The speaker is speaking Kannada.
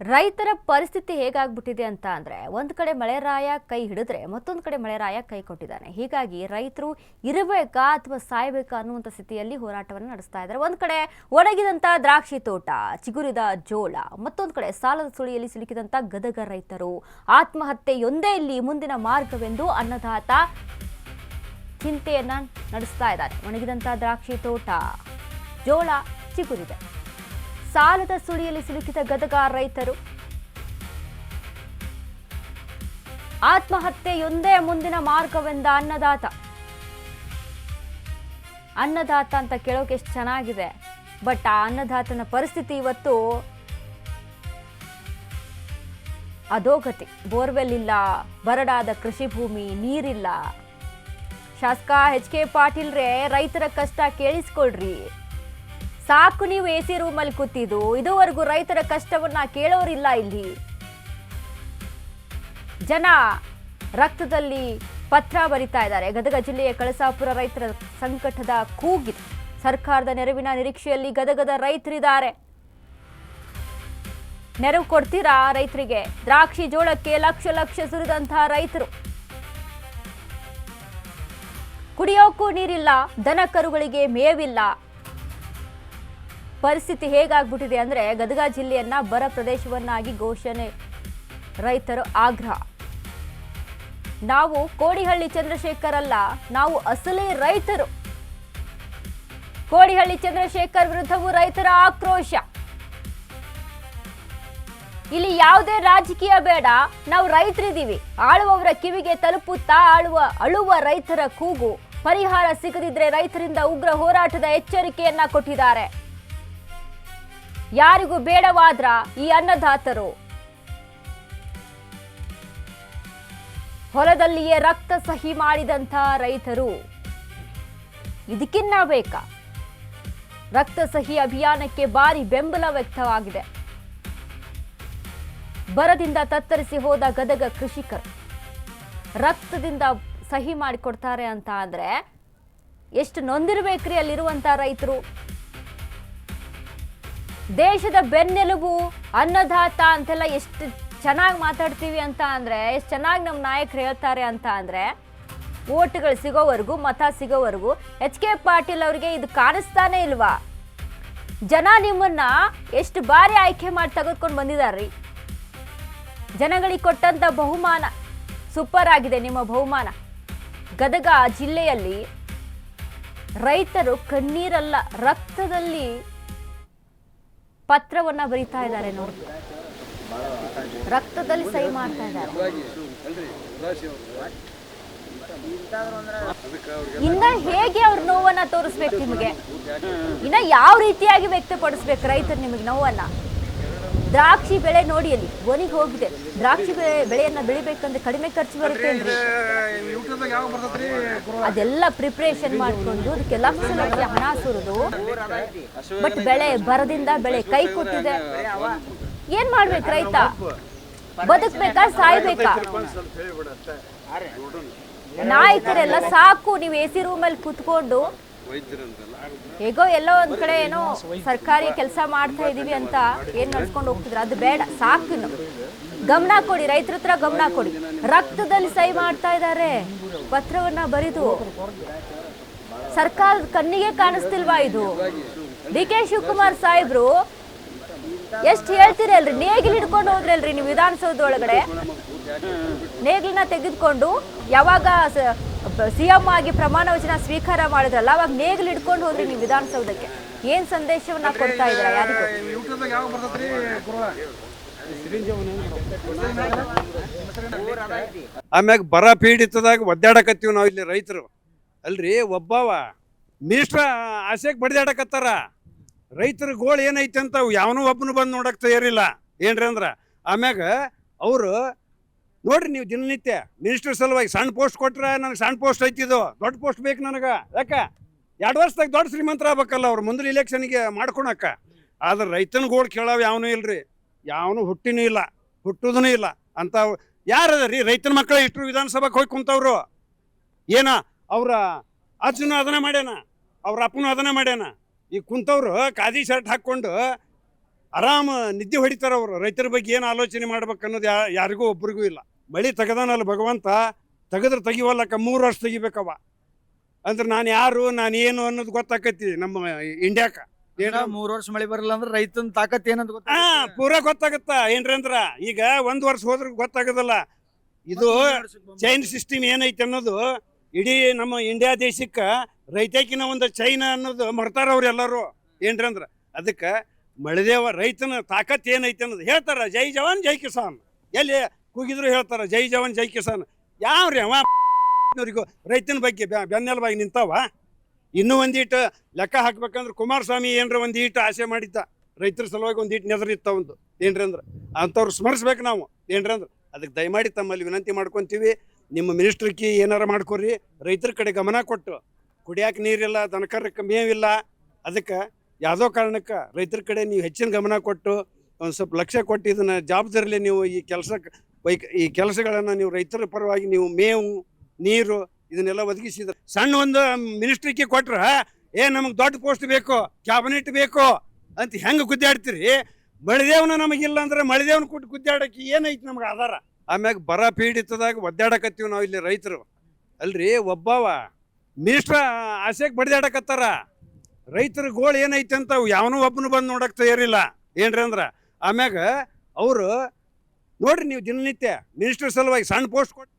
ರೈತರ ಪರಿಸ್ಥಿತಿ ಹೇಗಾಗ್ಬಿಟ್ಟಿದೆ ಅಂತ ಅಂದ್ರೆ ಒಂದು ಕಡೆ ಮಳೆರಾಯ ಕೈ ಹಿಡಿದ್ರೆ ಮತ್ತೊಂದು ಕಡೆ ಮಳೆರಾಯ ಕೈ ಕೊಟ್ಟಿದ್ದಾನೆ. ಹೀಗಾಗಿ ರೈತರು ಇರಬೇಕಾ ಅಥವಾ ಸಾಯಬೇಕಾ ಅನ್ನುವಂಥ ಸ್ಥಿತಿಯಲ್ಲಿ ಹೋರಾಟವನ್ನು ನಡೆಸ್ತಾ ಇದ್ದಾರೆ. ಒಂದು ಕಡೆ ಒಣಗಿದಂತ ದ್ರಾಕ್ಷಿ ತೋಟ, ಚಿಗುರಿದ ಜೋಳ, ಮತ್ತೊಂದು ಕಡೆ ಸಾಲದ ಸುಳಿಯಲ್ಲಿ ಸಿಲುಕಿದಂತ ಗದಗ ರೈತರು. ಆತ್ಮಹತ್ಯೆಯೊಂದೇ ಇಲ್ಲಿ ಮುಂದಿನ ಮಾರ್ಗವೆಂದು ಅನ್ನದಾತ ಚಿಂತೆಯನ್ನ ನಡೆಸ್ತಾ ಇದ್ದಾರೆ. ಒಣಗಿದಂತ ದ್ರಾಕ್ಷಿ ತೋಟ, ಜೋಳ ಚಿಗುರಿದೆ. ಸಾಲದ ಸುಳಿಯಲ್ಲಿ ಸಿಲುಕಿದ ಗದಗ ರೈತರು. ಆತ್ಮಹತ್ಯೆಯೊಂದೇ ಮುಂದಿನ ಮಾರ್ಗವೆಂದ ಅನ್ನದಾತ. ಅನ್ನದಾತ ಅಂತ ಕೇಳೋಕೆ ಎಷ್ಟು ಚೆನ್ನಾಗಿದೆ, ಬಟ್ ಆ ಅನ್ನದಾತನ ಪರಿಸ್ಥಿತಿ ಇವತ್ತು ಅಧೋಗತಿ. ಬೋರ್ವೆಲ್ ಇಲ್ಲ, ಬರಡಾದ ಕೃಷಿ ಭೂಮಿ, ನೀರಿಲ್ಲ. ಶಾಸಕ ಎಚ್.ಕೆ. ಪಾಟೀಲ್ರೇ, ರೈತರ ಕಷ್ಟ ಕೇಳಿಸ್ಕೊಳ್ರಿ. ಸಾಕು ನೀವು ಎಸಿ ರೂಮಲ್ಲಿ ಕೂತಿದ್ದು. ಇದುವರೆಗೂ ರೈತರ ಕಷ್ಟವನ್ನ ಕೇಳೋರಿಲ್ಲ. ಇಲ್ಲಿ ಜನ ರಕ್ತದಲ್ಲಿ ಪತ್ರ ಬರಿತಾ ಇದ್ದಾರೆ. ಗದಗ ಜಿಲ್ಲೆಯ ಕಳಸಾಪುರ ರೈತರ ಸಂಕಟದ ಕೂಗಿದೆ. ಸರ್ಕಾರದ ನೆರವಿನ ನಿರೀಕ್ಷೆಯಲ್ಲಿ ಗದಗದ ರೈತರಿದ್ದಾರೆ. ನೆರವು ಕೊಡ್ತೀರಾ ರೈತರಿಗೆ? ದ್ರಾಕ್ಷಿ ಜೋಳಕ್ಕೆ ಲಕ್ಷ ಲಕ್ಷ ಸುರಿದಂತಹ ರೈತರು. ಕುಡಿಯೋಕ್ಕೂ ನೀರಿಲ್ಲ, ದನ ಕರುಗಳಿಗೆ ಮೇವಿಲ್ಲ. ಪರಿಸ್ಥಿತಿ ಹೇಗಾಗ್ಬಿಟ್ಟಿದೆ ಅಂದ್ರೆ ಗದಗ ಜಿಲ್ಲೆಯನ್ನ ಬರ ಪ್ರದೇಶವನ್ನಾಗಿ ಘೋಷಣೆ. ರೈತರು ಆಗ್ರಹ. ನಾವು ಕೋಡಿಹಳ್ಳಿ ಚಂದ್ರಶೇಖರ್ ಅಲ್ಲ, ನಾವು ಅಸಲಿ ರೈತರು. ಕೋಡಿಹಳ್ಳಿ ಚಂದ್ರಶೇಖರ್ ವಿರುದ್ಧವೂ ರೈತರ ಆಕ್ರೋಶ. ಇಲ್ಲಿ ಯಾವುದೇ ರಾಜಕೀಯ ಬೇಡ, ನಾವು ರೈತರಿದ್ದೀವಿ. ಆಳುವವರ ಕಿವಿಗೆ ತಲುಪುತ್ತಾ ಅಳುವ ರೈತರ ಕೂಗು. ಪರಿಹಾರ ಸಿಗದಿದ್ರೆ ರೈತರಿಂದ ಉಗ್ರ ಹೋರಾಟದ ಎಚ್ಚರಿಕೆಯನ್ನ ಕೊಟ್ಟಿದ್ದಾರೆ. ಯಾರಿಗೂ ಬೇಡವಾದ್ರ ಈ ಅನ್ನದಾತರು. ಹೊಲದಲ್ಲಿಯೇ ರಕ್ತ ಸಹಿ ಮಾಡಿದಂಥ ರೈತರು. ಇದಕ್ಕಿನ್ನ ಬೇಕಾ? ರಕ್ತ ಸಹಿ ಅಭಿಯಾನಕ್ಕೆ ಭಾರಿ ಬೆಂಬಲ ವ್ಯಕ್ತವಾಗಿದೆ. ಬರದಿಂದ ತತ್ತರಿಸಿ ಹೋದ ಗದಗ ಕೃಷಿಕರು ರಕ್ತದಿಂದ ಸಹಿ ಮಾಡಿಕೊಡ್ತಾರೆ ಅಂತ ಅಂದ್ರೆ ಎಷ್ಟು ನೊಂದಿರ್ಬೇಕ್ರಿ ಅಲ್ಲಿರುವಂತ ರೈತರು. ದೇಶದ ಬೆನ್ನೆಲುಬು ಅನ್ನದಾತ ಅಂತೆಲ್ಲ ಎಷ್ಟು ಚೆನ್ನಾಗಿ ಮಾತಾಡ್ತೀವಿ ಅಂತ ಅಂದ್ರೆ, ಎಷ್ಟು ಚೆನ್ನಾಗಿ ನಮ್ಮ ನಾಯಕರು ಹೇಳ್ತಾರೆ ಅಂತ ಅಂದ್ರೆ, ಓಟ್ಗಳು ಸಿಗೋವರೆಗೂ, ಮತ ಸಿಗೋವರೆಗೂ ಎಚ್.ಕೆ. ಪಾಟೀಲ್ ಅವರಿಗೆ ಇದು ಕಾಣಿಸ್ತಾನೆ ಇಲ್ವಾ? ಜನ ನಿಮ್ಮನ್ನ ಎಷ್ಟು ಬಾರಿ ಆಯ್ಕೆ ಮಾಡಿ ತೆಗೆದುಕೊಂಡು ಬಂದಿದಾರ್ರಿ. ಜನಗಳಿಗೆ ಕೊಟ್ಟಂತ ಬಹುಮಾನ ಸೂಪರ್ ಆಗಿದೆ. ನಿಮ್ಮ ಬಹುಮಾನ ಗದಗ ಜಿಲ್ಲೆಯಲ್ಲಿ ರೈತರು ಕಣ್ಣೀರಲ್ಲ, ರಕ್ತದಲ್ಲಿ ಪತ್ರವನ್ನ ಬರೀತಾ ಇದ್ದಾರೆ. ನೋಡಿ, ರಕ್ತದಲ್ಲಿ ಸಹಿ ಮಾಡ್ತಾ ಇದ್ದಾರೆ. ಇನ್ನ ಹೇಗೆ ಅವ್ರ ನೋವನ್ನ ತೋರಿಸ್ಬೇಕು ನಿಮಗೆ? ಇನ್ನ ಯಾವ ರೀತಿಯಾಗಿ ವ್ಯಕ್ತಪಡಿಸ್ಬೇಕು ರೈತರು ನಿಮಗೆ ನೋವನ್ನ? ದ್ರಾಕ್ಷಿ ಬೆಳೆ ನೋಡಿ, ಅಲ್ಲಿ ಒಣಗಿ ಹೋಗಿದೆ. ದ್ರಾಕ್ಷಿ ಬೆಳೆಯನ್ನ ಬೆಳಿಬೇಕಂದ್ರೆ ಕಡಿಮೆ ಖರ್ಚು ಬರುತ್ತೆ ಅಂದ್ರೆ ಅದೆಲ್ಲ ಪ್ರಿಪರೇಷನ್ ಮಾಡ್ಕೊಂಡು ಅದಕ್ಕೆ ಲಕ್ಷ ಲಕ್ಷ ಹಣ ಸುರಿದು, ಬಟ್ ಬೆಳೆ ಬರದಿಂದ ಬೆಳೆ ಕೈ ಕೊಟ್ಟಿದೆ. ಏನ್ ಮಾಡ್ಬೇಕು ರೈತ? ಬದುಕ್ಬೇಕಾ ಸಾಯ್ಬೇಕಾ? ನಾಯಕರೆಲ್ಲ ಸಾಕು, ನೀವು ಎಸಿ ರೂಮಲ್ಲಿ ಕುತ್ಕೊಂಡು ಹೇಗೋ ಎಲ್ಲೋ ಒಂದ್ ಕಡೆ ಏನೋ ಸರ್ಕಾರಿ ಕೆಲಸ ಮಾಡ್ತಾ ಇದೀವಿ ಅಂತ ಏನ್ ನಡ್ಸ್ಕೊಂಡು ಹೋಗ್ತಿದ್ರ, ಅದು ಬೇಡ. ಸಾಕು, ಗಮನ ಕೊಡಿ, ರೈತರ ಹತ್ರ ಗಮನ ಕೊಡಿ. ರಕ್ತದಲ್ಲಿ ಸಹಿ ಮಾಡ್ತಾ ಇದ್ದಾರೆ, ಪತ್ರವನ್ನ ಬರೆದು. ಸರ್ಕಾರದ ಕಣ್ಣಿಗೆ ಕಾಣಿಸ್ತಿಲ್ವಾ ಇದು? ಡಿ.ಕೆ. ಶಿವಕುಮಾರ್ ಸಾಹೇಬ್ರು ಎಷ್ಟು ಹೇಳ್ತೀರಲ್ರಿ, ನೇಗಿಲು ಹಿಡ್ಕೊಂಡು ಹೋದ್ರಲ್ರಿ ನೀವು ವಿಧಾನಸೌಧ ಒಳಗಡೆ. ನೇಗಿಲನ್ನ ತೆಗೆದುಕೊಂಡು ಯಾವಾಗ ಸಿಎಂ ಆಗಿ ಪ್ರಮಾಣ ವಚನ ಸ್ವೀಕಾರ ಮಾಡಿದ್ರಲ್ಲ, ಅವಾಗ ನೇಗಿಲು ಹಿಡ್ಕೊಂಡು ಹೋದ್ರಿ ನೀವು ವಿಧಾನಸೌಧಕ್ಕೆ. ಏನ್ ಸಂದೇಶವನ್ನ ಕೊಡ್ತಾ ಇದ್ರ ಯಾರಿಗೂ? ಆಮ್ಯಾಗ ಬರ ಪೀಡಿತದಾಗ ಒದ್ದಾಡಕತ್ತೀವಿ ನಾವು ಇಲ್ಲಿ ರೈತರು. ಅಲ್ರಿ, ಒಬ್ಬವ ಮಿನಿಸ್ಟ್ರ ಆಸೆಗೆ ಬಡ್ದಾಡಕತ್ತಾರ. ರೈತರ ಗೋಳು ಏನೈತೆ ಅಂತ ಯಾವನೂ ಒಬ್ಬನು ಬಂದು ನೋಡಕ್ ತಯಾರಿಲ್ಲ. ಏನ್ರಿ ಅಂದ್ರ ಆಮ್ಯಾಗ ಅವರು ನೋಡ್ರಿ, ನೀವು ದಿನನಿತ್ಯ ಮಿನಿಸ್ಟರ್ ಸಲುವಾಗಿ ಸಣ್ಣ ಪೋಸ್ಟ್ ಕೊಟ್ರೆ ನನಗೆ ಸಣ್ಣ ಪೋಸ್ಟ್ ಐತಿದು, ದೊಡ್ಡ ಪೋಸ್ಟ್ ಬೇಕು ನನಗೆ. ಯಾಕೆ 2 ವರ್ಷದಾಗ ದೊಡ್ಡ ಶ್ರೀಮಂತರ ಆಗ್ಬೇಕಲ್ಲ ಅವ್ರು ಮುಂದಿನ ಇಲೆಕ್ಷನ್ಗೆ ಮಾಡ್ಕೊಳಕ್ಕ. ಆದ್ರೆ ರೈತನ ಗೋಳು ಕೇಳವ ಯಾವನೂ ಇಲ್ರಿ, ಯಾವನು ಹುಟ್ಟಿನೂ ಇಲ್ಲ, ಹುಟ್ಟುದೂ ಇಲ್ಲ ಅಂತ. ಯಾರದ ರೀ ರೈತನ ಮಕ್ಕಳು ಇಷ್ಟರು ವಿಧಾನಸಭೆಗೆ ಹೋಗಿ ಕುಂತವ್ರು? ಏನ ಅವ್ರ ಅಜ್ಜನೂ ಅದನ್ನ ಮಾಡ್ಯಾನ, ಅವ್ರ ಅಪ್ಪನೂ ಅದನ್ನ ಮಾಡ್ಯಾನ. ಈ ಕುಂತವ್ರು ಖಾದಿ ಶರ್ಟ್ ಹಾಕ್ಕೊಂಡು ಆರಾಮ ನಿದ್ದೆ ಹೊಡಿತಾರ ಅವರು. ರೈತರ ಬಗ್ಗೆ ಏನು ಆಲೋಚನೆ ಮಾಡ್ಬೇಕು ಅನ್ನೋದು ಯಾರಿಗೂ ಒಬ್ರಿಗೂ ಇಲ್ಲ. ಮಳಿ ತೆಗದಾನಲ್ಲ ಭಗವಂತ, ತೆಗೆದ್ರೆ ತೆಗಿವಲ್ಲಕ್ಕ 3 ವರ್ಷ ತೆಗಿಬೇಕವ. ಅಂದ್ರೆ ನಾನು ಯಾರು, ನಾನು ಏನು ಅನ್ನೋದು ಗೊತ್ತಾಕೈತಿ ನಮ್ಮ ಇಂಡಿಯಾಕ. 3 ವರ್ಷ ಮಳಿ ಬರಲ್ಲ ಅಂದ್ರೆ ರೈತನ ತಾಕತ್ ಏನಂತ ಪೂರಾ ಗೊತ್ತಾಗತ್ತ ಏನ್ರಿ ಅಂದ್ರ. ಈಗ 1 ವರ್ಷ ಹೋದ್ರೆ ಗೊತ್ತಾಗೋದಲ್ಲ. ಇದು ಚೈನ್ ಸಿಸ್ಟಮ್ ಏನೈತೆ ಅನ್ನೋದು ಇಡೀ ನಮ್ಮ ಇಂಡಿಯಾ ದೇಶಕ್ಕೆ ರೈತಕಿನ ಒಂದು ಚೈನಾ ಅನ್ನೋದು ಮರ್ತಾರ ಅವ್ರು ಎಲ್ಲರೂ ಏನ್ರಿ ಅಂದ್ರ. ಅದಕ್ಕೆ ಮಳೆದೇವ ರೈತನ ತಾಕತ್ ಏನೈತೆ ಅನ್ನೋದು ಹೇಳ್ತಾರ. ಜೈ ಜವಾನ್ ಜೈ ಕಿಸಾನ್ ಎಲ್ಲಿ ಕೂಗಿದ್ರು ಹೇಳ್ತಾರ ಜೈ ಜವಾನ್ ಜೈ ಕಿಸಾನ್. ಯಾವ್ರಿ ಅವರಿಗೂ ರೈತನ ಬಗ್ಗೆ ಬೆನ್ನೆಲುಬಾಗಿ ನಿಂತಾವ. ಇನ್ನೂ ಒಂದೀಟು ಲೆಕ್ಕ ಹಾಕ್ಬೇಕಂದ್ರೆ ಕುಮಾರಸ್ವಾಮಿ ಏನ್ರ ಒಂದೀಟು ಆಸೆ ಮಾಡಿದ್ದ ರೈತರ ಸಲುವಾಗಿ ಒಂದೀಟು ನೆದರಿತ್ತ ಒಂದು ಏನ್ರಿ ಅಂದ್ರೆ ಅಂಥವ್ರು ಸ್ಮರಿಸ್ಬೇಕು ನಾವು ಏನ್ರಿ ಅಂದ್ರೆ. ಅದಕ್ಕೆ ದಯಮಾಡಿ ತಮ್ಮಲ್ಲಿ ವಿನಂತಿ ಮಾಡ್ಕೊತೀವಿ, ನಿಮ್ಮ ಮಿನಿಸ್ಟ್ರಿಗೆ ಏನಾರ ಮಾಡ್ಕೊರಿ. ರೈತರ ಕಡೆ ಗಮನ ಕೊಟ್ಟು, ಕುಡಿಯಾಕೆ ನೀರಿಲ್ಲ, ದನಕರಕ್ಕೆ ಮೇವಿಲ್ಲ, ಅದಕ್ಕೆ ಯಾವುದೋ ಕಾರಣಕ್ಕೆ ರೈತರ ಕಡೆ ನೀವು ಹೆಚ್ಚಿನ ಗಮನ ಕೊಟ್ಟು ಒಂದು ಸ್ವಲ್ಪ ಲಕ್ಷ್ಯ ಕೊಟ್ಟು ಇದನ್ನು ಜವಾಬ್ದಾರಿಲಿ ನೀವು ಈ ಕೆಲಸಗಳನ್ನು ನೀವು ರೈತರ ಪರವಾಗಿ ನೀವು ಮೇವು ನೀರು ಇದನ್ನೆಲ್ಲ ಒದಗಿಸಿದ್ರೆ. ಸಣ್ಣ ಒಂದು ಮಿನಿಸ್ಟ್ರಿಗೆ ಕೊಟ್ರೆ ನಮಗೆ ದೊಡ್ಡ ಪೋಸ್ಟ್ ಬೇಕು, ಕ್ಯಾಬಿನೆಟ್ ಬೇಕು ಅಂತ ಹೆಂಗೆ ಗುದ್ದಾಡ್ತೀರಿ? ಮಳಿದೇವನ ನಮಗಿಲ್ಲ ಅಂದ್ರೆ ಮಳಿದೇವನ ಕೊಟ್ಟು ಗುದ್ದಾಡಕ್ಕೆ ಏನೈತಿ ನಮ್ಗೆ ಆಧಾರ? ಆಮ್ಯಾಗ ಬರ ಪೀಡಿತದಾಗ ಒದ್ದಾಡಕತ್ತೀವಿ ನಾವು ಇಲ್ಲಿ ರೈತರು. ಅಲ್ರಿ ಒಬ್ಬವ ಮಿನಿಸ್ಟ್ರ ಆಸೆಗೆ ಬಡ್ದಾಡಕತ್ತಾರ. ರೈತರ ಗೋಳು ಏನೈತೆ ಅಂತ ಯಾವನೋ ಒಬ್ಬನು ಬಂದು ನೋಡಕ್ ತಯಾರಿಲ್ಲ ಏನ್ರಿ ಅಂದ್ರೆ. ಆಮ್ಯಾಗ ಅವರು ನೋಡ್ರಿ ನೀವು ದಿನನಿತ್ಯ ಮಿನಿಸ್ಟರ್ ಸಲುವಾಗಿ ಸಣ್ಣ ಪೋಸ್ಟ್ ಕೊಟ್ಟು